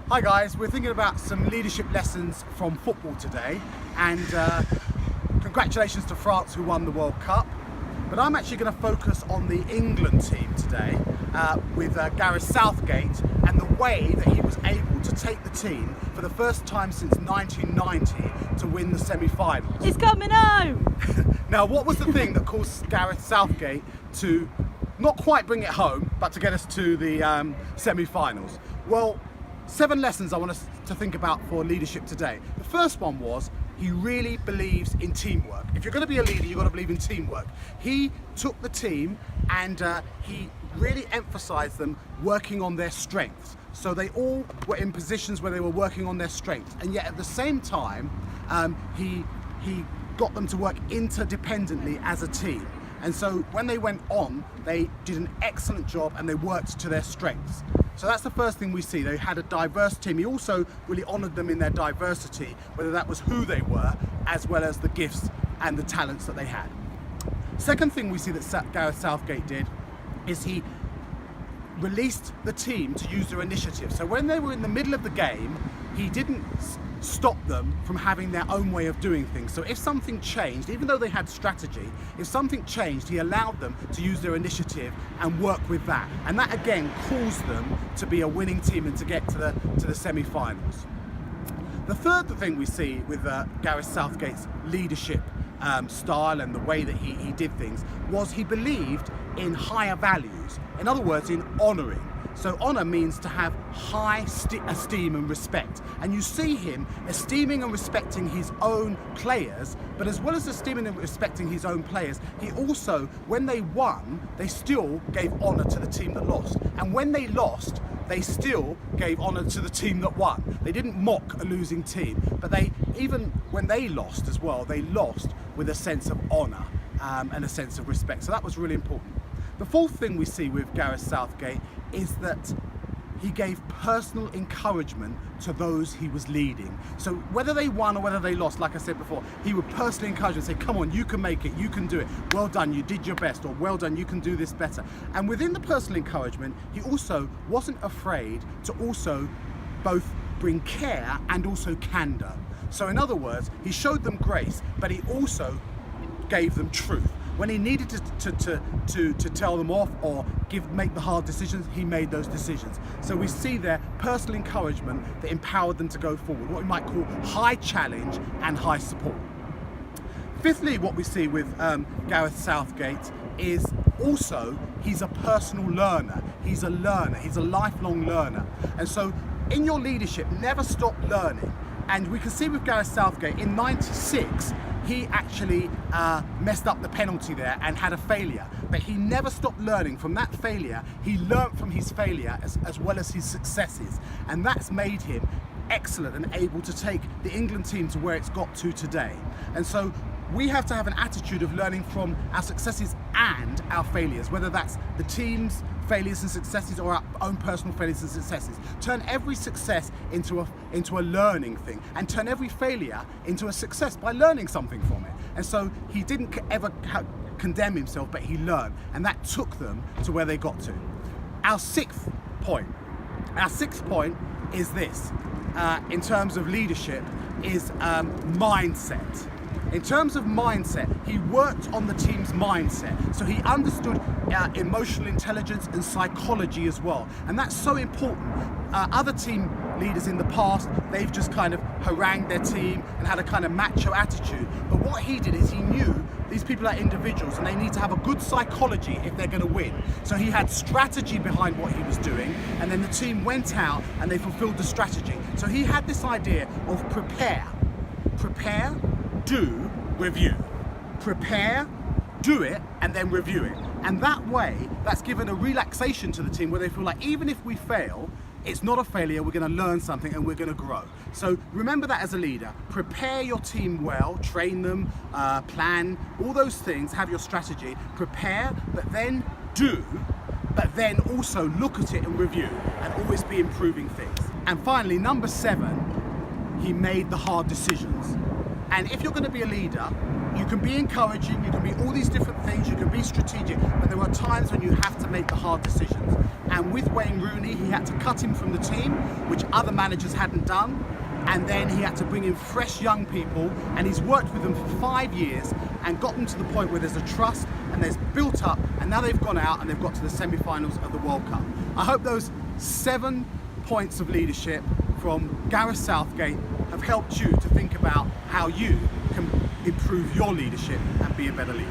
Hi guys, we're thinking about some leadership lessons from football today, and congratulations to France who won the World Cup. But I'm actually going to focus on the England team today with Gareth Southgate and the way that he was able to take the team for the first time since 1990 to win the semi-finals. It's coming home! Now, what was the thing that caused Gareth Southgate to not quite bring it home, but to get us to the semi-finals? Well, 7 lessons I want us to think about for leadership today. The first one was he really believes in teamwork. If you're going to be a leader, you've got to believe in teamwork. He took the team and he really emphasized them working on their strengths. So they all were in positions where they were working on their strengths, and yet at the same time he got them to work interdependently as a team. And so when they went on, they did an excellent job and they worked to their strengths. So that's the first thing we see. They had a diverse team. He also really honoured them in their diversity, whether that was who they were, as well as the gifts and the talents that they had. Second thing we see that Gareth Southgate did is he released the team to use their initiative. So when they were in the middle of the game, he didn't stop them from having their own way of doing things. So if something changed, even though they had strategy, if something changed, he allowed them to use their initiative and work with that. And that again caused them to be a winning team and to get to the semi-finals. The third thing we see with Gareth Southgate's leadership style and the way that he did things was he believed in higher values. In other words, in honouring. So honour means to have high esteem and respect. And you see him esteeming and respecting his own players, but as well as esteeming and respecting his own players, he also, when they won, they still gave honour to the team that lost. And when they lost, they still gave honour to the team that won. They didn't mock a losing team, but they, even when they lost as well, they lost with a sense of honour and a sense of respect. So that was really important. The fourth thing we see with Gareth Southgate is that he gave personal encouragement to those he was leading. So whether they won or whether they lost, like I said before, he would personally encourage them and say, come on, you can make it, you can do it, well done, you did your best, or well done, you can do this better. And within the personal encouragement, he also wasn't afraid to also both bring care and also candour. So in other words, he showed them grace, but he also gave them truth. When he needed to tell them off or make the hard decisions, he made those decisions. So we see there personal encouragement that empowered them to go forward, what we might call high challenge and high support. Fifthly, what we see with Gareth Southgate is also he's a personal learner. He's a learner, he's a lifelong learner. And so in your leadership, never stop learning. And we can see with Gareth Southgate in '96, he actually messed up the penalty there and had a failure. But he never stopped learning from that failure. He learnt from his failure as well as his successes. And that's made him excellent and able to take the England team to where it's got to today. And so we have to have an attitude of learning from our successes and our failures, whether that's the team's failures and successes or our own personal failures and successes. Turn every success into a learning thing, and turn every failure into a success by learning something from it. And so he didn't ever condemn himself, but he learned, and that took them to where they got to. Our sixth point is this, in terms of leadership, is mindset. In terms of mindset, he worked on the team's mindset. So he understood emotional intelligence and psychology as well. And that's so important. Other team leaders in the past, they've just kind of harangued their team and had a kind of macho attitude. But what he did is he knew these people are individuals and they need to have a good psychology if they're going to win. So he had strategy behind what he was doing, and then the team went out and they fulfilled the strategy. So he had this idea of prepare, do, review. Prepare, do it, and then review it. And that way, that's given a relaxation to the team where they feel like even if we fail, it's not a failure, we're going to learn something and we're going to grow. So remember that as a leader. Prepare your team well, train them, plan, all those things, have your strategy. Prepare, but then do, but then also look at it and review and always be improving things. And finally, number 7, he made the hard decisions. And if you're going to be a leader, you can be encouraging, you can be all these different things, you can be strategic, but there are times when you have to make the hard decisions. And with Wayne Rooney, he had to cut him from the team, which other managers hadn't done. And then he had to bring in fresh young people, and he's worked with them for 5 years and got them to the point where there's a trust and there's built up, and now they've gone out and they've got to the semi-finals of the World Cup. I hope those 7 points of leadership from Gareth Southgate have helped you to think about how you can improve your leadership and be a better leader.